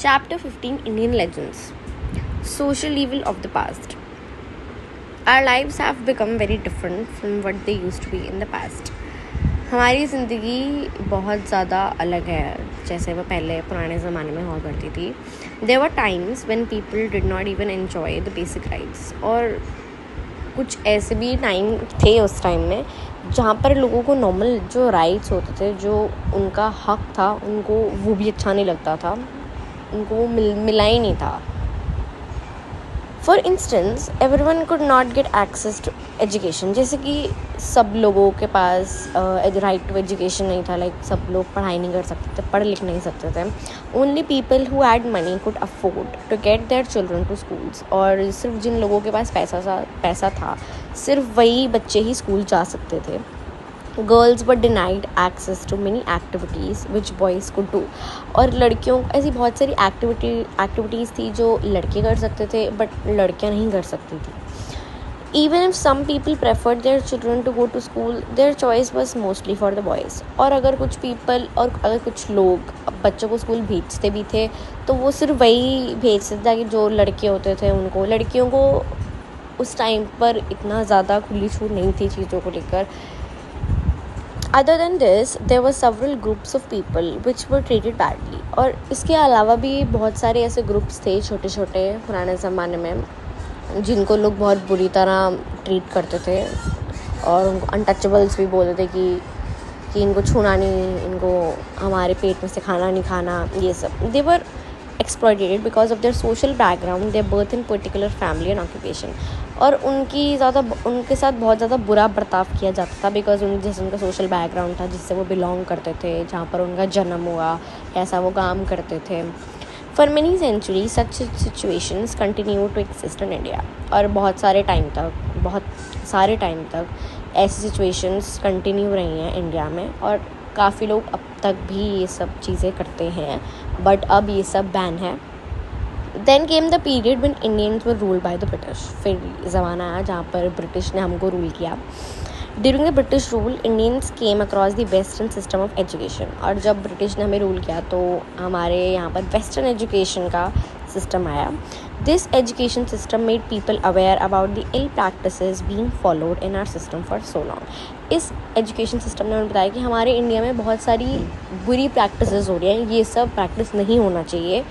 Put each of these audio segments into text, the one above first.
Chapter 15, Indian Legends. Social evil of the past. Our lives have become very different from what they used to be in the past. हमारी ज़िंदगी बहुत ज़्यादा अलग है जैसे वो पहले पुराने ज़माने में हुआ करती थी. There were times when people did not even enjoy the basic rights. और कुछ ऐसे भी टाइम थे उस टाइम में जहाँ पर लोगों को नॉर्मल जो राइट्स होते थे, जो उनका हक था, उनको वो भी अच्छा नहीं लगता था, उनको मिला ही नहीं था. For instance everyone could not get access to education. जैसे कि सब लोगों के पास राइट टू एजुकेशन नहीं था. लाइक सब लोग पढ़ाई नहीं कर सकते थे, पढ़ लिख नहीं सकते थे. Only people who had money could afford to get their children to schools. और सिर्फ जिन लोगों के पास पैसा था सिर्फ वही बच्चे ही स्कूल जा सकते थे. Girls were denied access to many activities which boys could do. और लड़कियों ऐसी बहुत सारी एक्टिविटीज़ थी जो लड़के कर सकते थे बट लड़कियां नहीं कर सकती थी. Even if some people preferred their children to go to school, their choice was mostly for the boys. और अगर कुछ लोग बच्चों को स्कूल भेजते भी थे तो वो सिर्फ वही भेजते थे ताकि जो लड़के होते थे उनको. लड़कियों को उस टाइम पर इतना ज़्यादा खुली छूट नहीं थी चीज़ों को लेकर. Other than this, there were several groups of people which were treated badly. और इसके अलावा भी बहुत सारे ऐसे ग्रुप्स थे छोटे छोटे पुराने ज़माने में जिनको लोग बहुत बुरी तरह ट्रीट करते थे और उनको अनटचेबल्स भी बोलते थे कि इनको छूना नहीं, इनको हमारे पेट में से खाना नहीं खाना, ये सब. दे वर exploited because of their social background, their birth in particular family and occupation. और उनके साथ बहुत ज़्यादा बुरा बर्ताव किया जाता था बिकॉज जैसे उनका सोशल बैकग्राउंड था जिससे वो बिलोंग करते थे, जहाँ पर उनका जन्म हुआ, ऐसा वो काम करते थे. For many centuries such situations continue to exist in India. और बहुत सारे टाइम तक ऐसी सिचुएशंस कंटिन्यू रही हैं इंडिया में और काफ़ी लोग अब तक भी ये सब चीज़ें करते हैं बट अब ये सब बैन है. Then came the period when Indians were ruled by the British. फिर ज़माना आया जहाँ पर ब्रिटिश ने हमको रूल किया. During the British rule Indians came across the western system of education. और जब ब्रिटिश ने हमें रूल किया तो हमारे यहाँ पर वेस्टर्न एजुकेशन का सिस्टम आया. This education system made people aware about the ill practices being followed in our system for so long. इस एजुकेशन सिस्टम ने हमें बताया कि हमारे इंडिया में बहुत सारी बुरी प्रैक्टिसेस हो रही हैं, ये सब प्रैक्टिस नहीं होना चाहिए.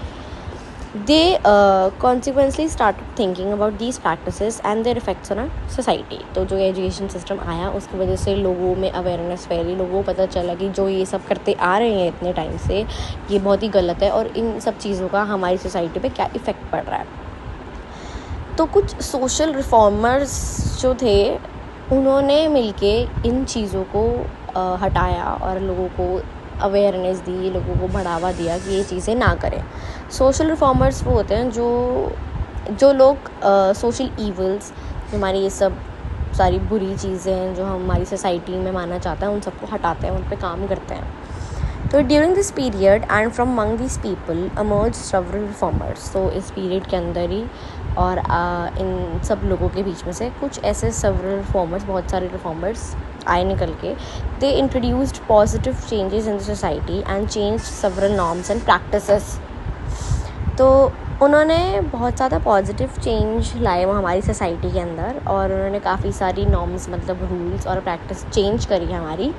They consequently started thinking about these practices and their effects on our society. तो जो एजुकेशन सिस्टम आया उसकी वजह से लोगों में अवेयरनेस फैली, लोगों को पता चला कि जो ये सब करते आ रहे हैं इतने टाइम से ये बहुत ही गलत है और इन सब चीज़ों का हमारी सोसाइटी पे क्या इफ़ेक्ट पड़ रहा है. तो कुछ सोशल रिफॉर्मर्स जो थे उन्होंने मिलके इन चीज़ों को हटाया और लोगों को अवेयरनेस दी, लोगों को बढ़ावा दिया कि ये चीज़ें ना करें. सोशल रिफॉर्मर्स वो होते हैं जो लोग सोशल ईवल्स, हमारी ये सब सारी बुरी चीज़ें हैं जो हमारी सोसाइटी में माना जाता है, उन सबको हटाते हैं, उन पे काम करते हैं. तो during this period and from among this people emerged several reformers. तो इस पीरियड के अंदर ही और इन सब लोगों के बीच में से कुछ ऐसे सेवरल रिफॉर्मर्स, बहुत सारे रिफॉर्मर्स आए निकल के. They introduced positive changes in the society and changed several norms and practices. तो उन्होंने बहुत ज़्यादा पॉजिटिव चेंज लाए वो हमारी सोसाइटी के अंदर और उन्होंने काफ़ी सारी नॉर्म्स मतलब रूल्स और प्रैक्टिस चेंज करी हमारी.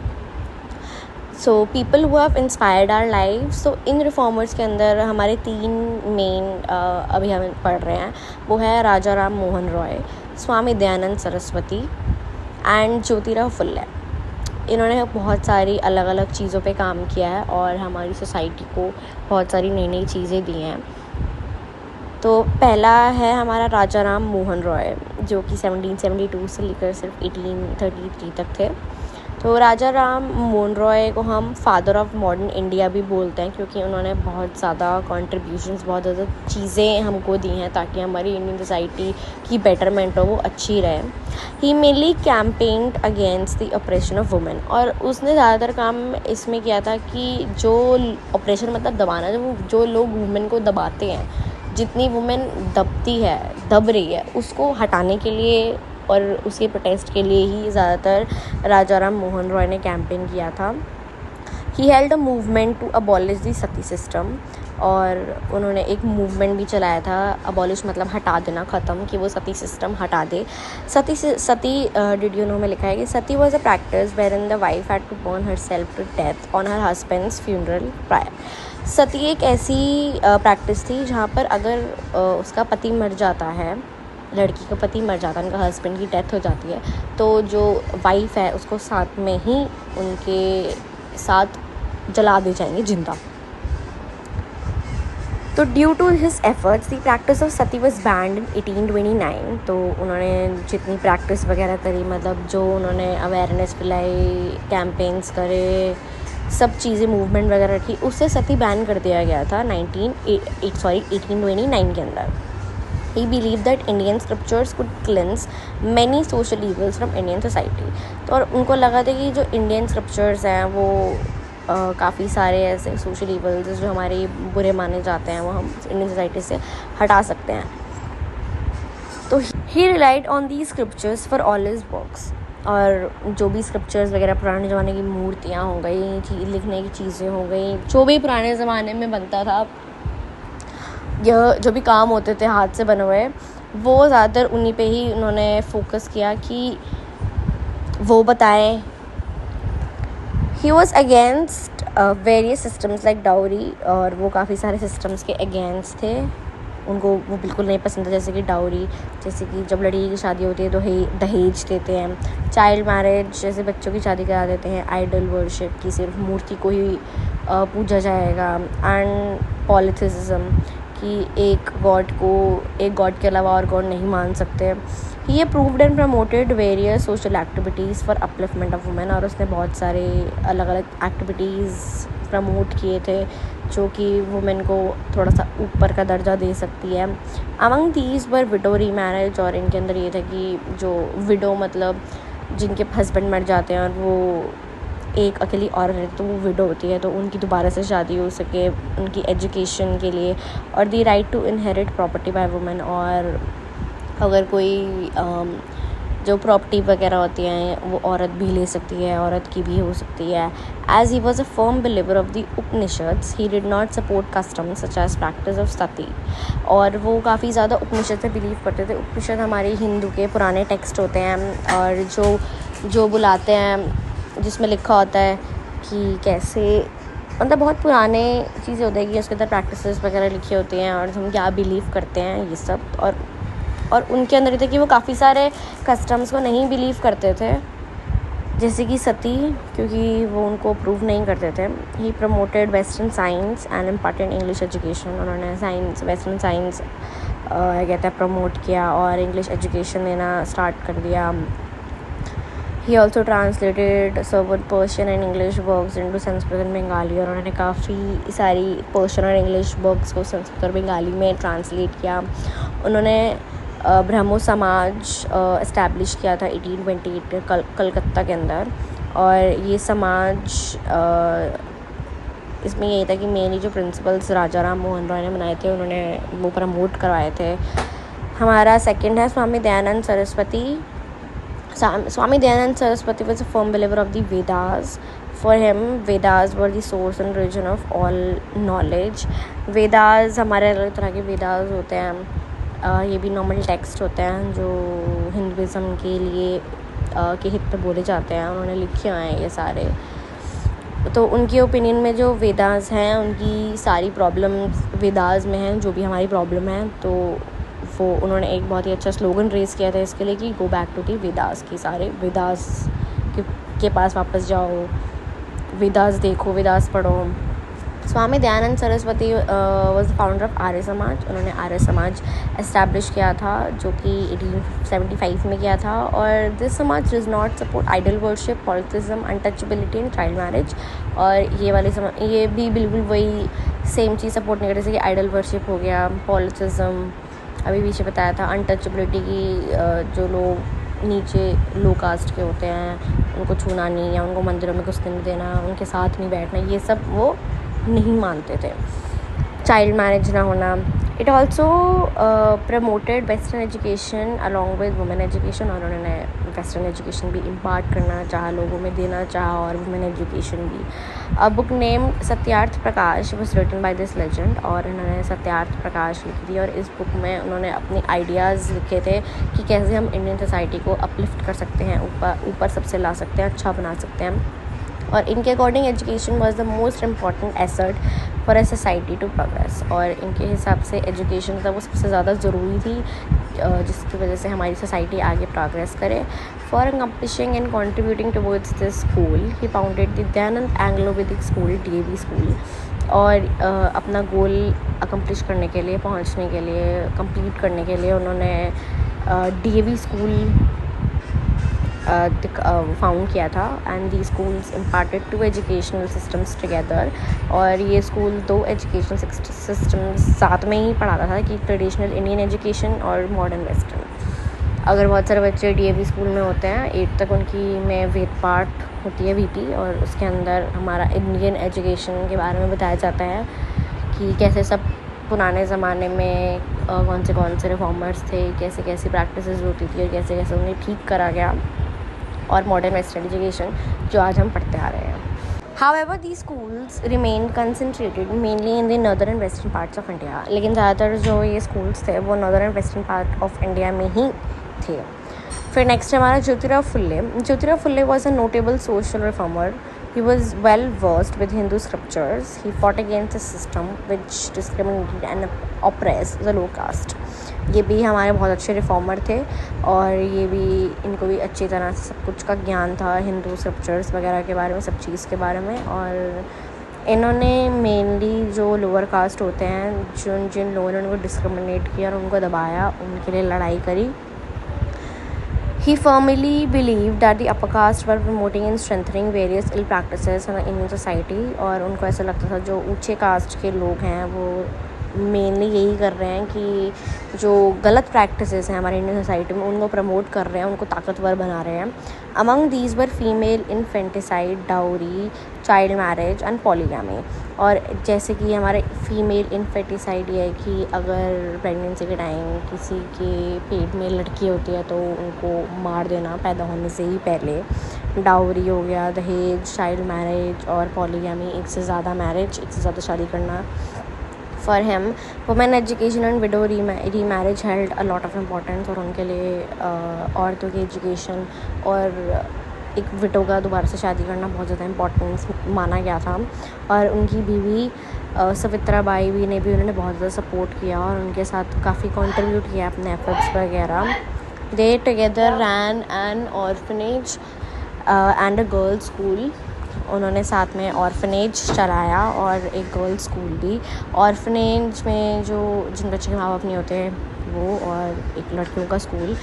So people who have inspired our life. So इन रिफॉर्मर्स के अंदर हमारे 3 मेन अभी हम पढ़ रहे हैं. वो है राजा राम मोहन रॉय, स्वामी दयानंद सरस्वती एंड ज्योतिराव फुले. इन्होंने बहुत सारी अलग अलग चीज़ों पे काम किया है और हमारी सोसाइटी को बहुत सारी नई नई चीज़ें दी हैं. तो पहला है हमारा राजा राम मोहन रॉय जो कि 1772 से लेकर सिर्फ 1833 तक थे. तो राजा राम मोहन रॉय को हम फादर ऑफ मॉडर्न इंडिया भी बोलते हैं क्योंकि उन्होंने बहुत ज़्यादा कॉन्ट्रीब्यूशंस, बहुत ज़्यादा चीज़ें हमको दी हैं ताकि हमारी इंडियन सोसाइटी की बेटरमेंट हो, वो अच्छी रहे. He mainly campaigned against the operation of women. और उसने ज़्यादातर काम इसमें किया था कि जो ऑपरेशन मतलब दबाना, जो लोग वुमेन को दबाते हैं, जितनी वुमेन दब रही है उसको हटाने के लिए और उसके प्रोटेस्ट के लिए ही ज़्यादातर राजा राम मोहन रॉय ने कैंपेन किया था. He held a movement to abolish the sati system और उन्होंने एक मूवमेंट भी चलाया था, अबॉलिश मतलब हटा देना, ख़त्म, कि वो सती सिस्टम हटा दे। सती डिड यू नो में लिखा है कि sati was a practice where in the wife had to burn her self to death on her husband's funeral pyre. Sati एक ऐसी प्रैक्टिस थी जहाँ पर अगर उसका पति मर जाता है, लड़की का पति मर जाता है, उनका हस्बैंड की डेथ हो जाती है, तो जो वाइफ है उसको साथ में ही उनके साथ जला दे जाएंगे जिंदा। तो due to his efforts the practice of sati was banned in 1829। तो उन्होंने जितनी प्रैक्टिस वगैरह करी, मतलब जो उन्होंने अवेयरनेस फैलाई, कैंपेन्स करे, सब चीज़ें मूवमेंट वगैरह रखी, उससे सती बैन कर दिया गया था 1829 के अंदर। He believed that Indian scriptures could cleanse many social evils from Indian society। तो और उनको लगा था कि जो इंडियन स्क्रिप्चर्स हैं वो काफ़ी सारे ऐसे सोशल इवल्स जो हमारे बुरे माने जाते हैं वो हम इंडियन सोसाइटी से हटा सकते हैं। तो he relied on these scriptures for all his works। और जो भी स्क्रिप्चर्स वगैरह पुराने ज़माने की मूर्तियाँ हो गई, लिखने की चीज़ें हो गई, जो भी पुराने ज़माने में बनता था, यह जो भी काम होते थे हाथ से बने हुए, वो ज़्यादातर उन्हीं पे ही उन्होंने फोकस किया कि वो बताएं। He was against various systems like dowry, और वो काफ़ी सारे सिस्टम्स के अगेंस्ट थे, उनको वो बिल्कुल नहीं पसंद था। जैसे कि डाउरी, जैसे कि जब लड़की की शादी होती है तो दहेज देते हैं, चाइल्ड मैरिज, जैसे बच्चों की शादी करा देते हैं, आइडल वर्शिप की सिर्फ मूर्ति को ही पूजा जाएगा, एंड पॉलिथिसिज्म कि एक गॉड के अलावा और गॉड नहीं मान सकते। He approved and promoted various social activities for upliftment of women, और उसने बहुत सारे अलग अलग एक्टिविटीज़ प्रमोट किए थे जो कि वुमेन को थोड़ा सा ऊपर का दर्जा दे सकती है। Among these were window remarriage, और इनके अंदर ये था कि जो विडो मतलब जिनके हस्बैंड मर जाते हैं और वो एक अकेली औरत है तो वो विडो होती है, तो उनकी दोबारा से शादी हो सके उनकी एजुकेशन के लिए, और the right to inherit property by women. और अगर कोई जो प्रॉपर्टी वगैरह होती हैं वो औरत भी ले सकती है, औरत की भी हो सकती है। As he was a firm believer of the Upanishads, he did not support customs such as practice of sati, और वो काफ़ी ज़्यादा उपनिषद से बिलीव करते थे। उपनिषद हमारे हिंदू के पुराने टेक्स्ट होते हैं, और जो बुलाते हैं जिसमें लिखा होता है कि कैसे, मतलब बहुत पुराने चीज़ें होती हैं कि उसके अंदर प्रैक्टिसेस वगैरह लिखी होती हैं और हम क्या बिलीव करते हैं ये सब। और उनके अंदर ये था कि वो काफ़ी सारे कस्टम्स को नहीं बिलीव करते थे, जैसे कि सती, क्योंकि वो उनको अप्रूव नहीं करते थे। He promoted western science and important English education, उन्होंने वेस्टर्न साइंस कहते हैं प्रमोट किया और इंग्लिश एजुकेशन देना स्टार्ट कर दिया। He also translated several Persian and English works into Sanskrit and Bengali, और उन्होंने काफ़ी सारी पर्शियन और इंग्लिश वर्क्स को संस्कृत और बंगाली में ट्रांसलेट किया। उन्होंने ब्रह्मो समाज इस्टेब्लिश किया था 1828 में कलकत्ता के अंदर, और ये समाज इसमें यही था कि मेनली जो प्रिंसिपल्स राजा राम मोहन रॉय ने बनाए थे उन्होंने वो प्रमोट करवाए थे। हमारा सेकंड है स्वामी Dayanand Saraswati. Swami Dayanand Saraswati was a firm believer of the Vedas. For him, Vedas were the source and origin of all knowledge. Vedas हमारे अलग तरह के Vedas होते हैं, ये भी नॉर्मल टेक्स्ट होते हैं जो हिंदुज़म के लिए के हित पे बोले जाते हैं, उन्होंने लिखे हुए हैं ये सारे। तो उनके ओपिनियन में जो वेदास हैं उनकी सारी प्रॉब्लम्स वेदास में हैं, जो भी हमारी प्रॉब्लम है। तो वो उन्होंने एक बहुत ही अच्छा स्लोगन रेज़ किया था इसके लिए कि go back to the Vedas, की सारे वेदास के पास वापस जाओ, वेदास देखो, वेदास पढ़ो। Swami Dayanand Saraswati was the founder of Arya Samaj. उन्होंने आर्य समाज इस्टेब्लिश किया था जो कि 1875 में किया था, और this Samaj does not support idol worship, polytheism, untouchability and child marriage. और ये वाली समाज ये भी बिल्कुल वही सेम चीज़ सपोर्ट नहीं करती, जैसे कि आइडल वर्शिप हो गया, पॉलिटिज्म अभी पीछे बताया था, अनटचेबिलिटी की जो लोग नीचे लो कास्ट के होते हैं उनको छूना नहीं, या उनको मंदिरों में घुसने नहीं देना, उनके साथ नहीं बैठना, ये सब वो नहीं मानते थे। चाइल्ड मैरिज ना होना, it also promoted western education along with women education, और उन्होंने वेस्टर्न एजुकेशन भी इम्पार्ट करना चाहा, लोगों में देना चाहा, और वुमेन एजुकेशन भी. A book name Satyarth Prakash was written by this legend, और इन्होंने सत्यार्थ प्रकाश लिखी थी, और इस बुक में उन्होंने अपनी आइडियाज़ लिखे थे कि कैसे हम इंडियन सोसाइटी को अपलिफ्ट कर सकते हैं, ऊपर सबसे ला सकते हैं, अच्छा बना सकते हैं. और इनके according education was the most important asset for a society to progress, और इनके हिसाब से एजुकेशन था वो सबसे ज़्यादा ज़रूरी थी जिसकी वजह से हमारी सोसाइटी आगे प्रोग्रेस करे. For accomplishing and contributing towards this school he founded the Dayanand Anglo वैदिक स्कूल DAV स्कूल, और अपना गोल अकम्पलिश करने के लिए, पहुंचने के लिए, कंप्लीट करने के लिए उन्होंने DAV स्कूल फाउंड किया था. And the schools imparted 2 educational systems together, और ये स्कूल 2 एजुकेशनल सिस्टम्स साथ में ही पढ़ाता था कि ट्रेडिशनल इंडियन एजुकेशन और मॉडर्न वेस्टर्न. अगर बहुत सारे बच्चे DAV स्कूल में होते हैं 8 तक, उनकी में वेद पाठ होती है VP, और उसके अंदर हमारा इंडियन एजुकेशन के बारे में बताया जाता है कि कैसे सब पुराने ज़माने में कौन से रिफॉर्मर्स थे, कैसे कैसी प्रैक्टिसेस होती थी, और कैसे कैसे उन्हें ठीक करा गया, और मॉडर्न वेस्टर्न एजुकेशन जो आज हम पढ़ते आ रहे हैं. However, these schools remained concentrated mainly in the northern and western parts of India. लेकिन ज़्यादातर जो ये schools थे वो northern and western part of India में ही थे. फिर नेक्स्ट हमारा Jyotirao फुल्ले. Jyotirao फुल्ले was a notable social reformer. He was well versed with Hindu scriptures. He fought against a system which discriminated and oppressed the low caste. ये भी हमारे बहुत अच्छे reformer थे, और ये भी इनको भी अच्छी तरह से सब कुछ का ज्ञान था, हिंदू स्क्रिप्चर्स वगैरह के बारे में, सब चीज़ के बारे में. और इन्होंने मेनली जो लोअर कास्ट होते हैं, जिन लोगों ने उनको डिस्क्रिमिनेट किया और उनको दबाया, उनके लिए लड़ाई करी. He firmly believed that the upper caste were promoting and strengthening various ill practices in Indian society, और उनको ऐसा लगता था जो ऊंचे कास्ट के लोग हैं वो मेनली यही कर रहे हैं कि जो गलत प्रैक्टिसेस हैं हमारे इंडियन सोसाइटी में उनको प्रमोट कर रहे हैं, उनको ताकतवर बना रहे हैं. Among these were female infanticide, dowry, child marriage and polygamy. और जैसे कि हमारे फीमेल इन्फेंटिसाइड ये है कि अगर प्रेगनेंसी के टाइम किसी के पेट में लड़की होती है तो उनको मार देना पैदा होने से ही पहले. डाउरी हो गया, दहेज, चाइल्ड मैरिज, और पॉलीगैमी, एक से ज़्यादा मैरिज, एक से ज़्यादा शादी करना. For him, women education and widow remarriage held a lot of importance, और उनके लिए औरतों की एजुकेशन और एक विडो का दोबारा से शादी करना बहुत ज़्यादा इम्पोर्टेंस माना गया था. और उनकी बीवी सवित्रा बाई भी ने भी उन्होंने बहुत ज़्यादा सपोर्ट किया, और उनके साथ काफ़ी कंट्रीब्यूट किया अपने एफर्ट्स वगैरह. They together ran an orphanage and a girls school. उन्होंने साथ में ऑर्फनेज चलाया और एक गर्ल्स स्कूल भी. ऑर्फनेज में जो जिन बच्चों के माँ बाप नहीं होते वो, और एक लड़कियों का school.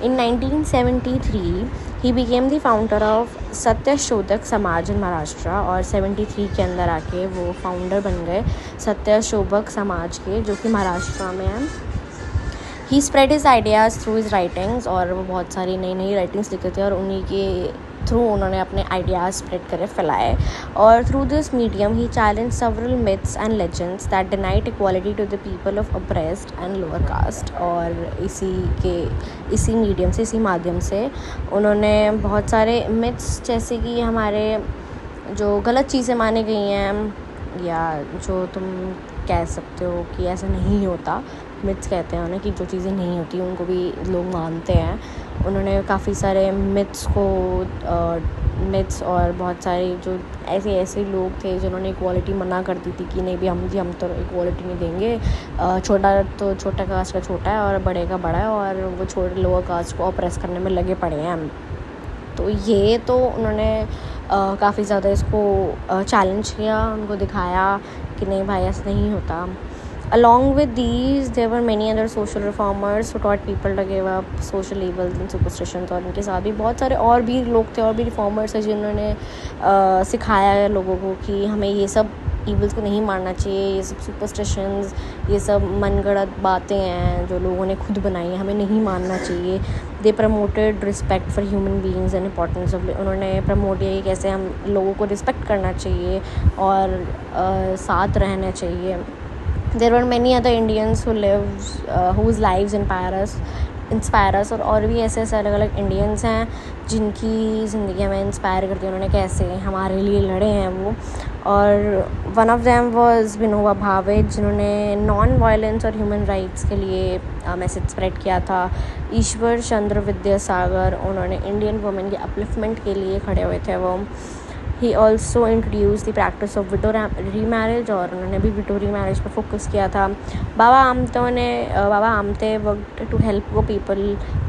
In 1973 he became the founder of Satyashodhak Samaj इन महाराष्ट्र, और 73 के अंदर आके वो फाउंडर बन गए सत्यशोधक समाज के, जो कि महाराष्ट्र में है. He spread his ideas through his writings, और वो बहुत सारी नई नई राइटिंग्स लिखे थे, और उन्हीं के थ्रू उन्होंने अपने आइडियाज़ स्प्रेड करे, फैलाए. और through this medium he challenge several myths and legends that denied equality to the people of oppressed and lower caste. और इसी मीडियम से, इसी माध्यम से उन्होंने बहुत सारे मिथ्स, जैसे कि हमारे जो गलत चीज़ें मानी गई हैं, या जो तुम कह सकते हो कि ऐसा नहीं होता, मिथ्स कहते हैं उन्हें, कि जो चीज़ें नहीं होती उनको भी लोग मानते हैं. उन्होंने काफ़ी सारे मिथ्स मिथ्स और बहुत सारे जो ऐसे लोग थे जिन्होंने इक्वालिटी मना कर दी थी कि नहीं भी हम तो इक्वालिटी नहीं देंगे, छोटा कास्ट का छोटा है और बड़े का बड़ा है, और वो छोटे लोअर कास्ट को ऑप्रेस करने में लगे पड़े हैं. तो ये तो उन्होंने काफ़ी ज़्यादा इसको चैलेंज किया, उनको दिखाया कि नहीं भाई ऐसा नहीं होता. Along with these, there were many other social reformers who taught people to give up social evils and superstitions. और उनके साथ भी बहुत सारे और भी लोग थे, और भी रिफॉर्मर्स हैं जिन्होंने सिखाया है लोगों को कि हमें ये सब ईवल्स को नहीं मानना चाहिए, ये सब सुपरस्टिशंस, ये सब मनगढ़ंत बातें हैं जो लोगों ने खुद बनाई हैं, हमें नहीं मानना चाहिए. They promoted respect for human beings and importance of, उन्होंने प्रमोट किया कि कैसे हम लोगों को रिस्पेक्ट करना चाहिए और साथ रहना चाहिए. There were many other Indians whose lives inspire अस, और भी ऐसे ऐसे अलग अलग इंडियंस हैं जिनकी ज़िंदगी हमें इंस्पायर करती है, उन्होंने कैसे हमारे लिए लड़े हैं वो. और one of them was Vinoba Bhave, जिन्होंने नॉन वायलेंस और ह्यूमन राइट्स के लिए मैसेज स्प्रेड किया था. ईश्वर चंद्र विद्यासागर, उन्होंने इंडियन वुमेन के अपलिफ्टमेंट के लिए खड़े हुए थे वो. He also introduce the practice of window remarriage, और उन्होंने भी विडो रीमैरिज पर फोकस किया था. बाबा आमते वर्कड टू हेल्प वो people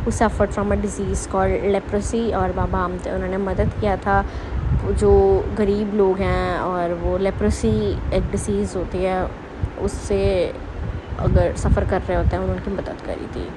who suffered from a disease called leprosy. और बाबा आमते उन्होंने मदद किया था जो गरीब लोग हैं, और वो लेप्रोसी एक डिसीज़ होती है, उससे अगर सफ़र कर रहे होते हैं, उन्होंने उनकी मदद करी थी.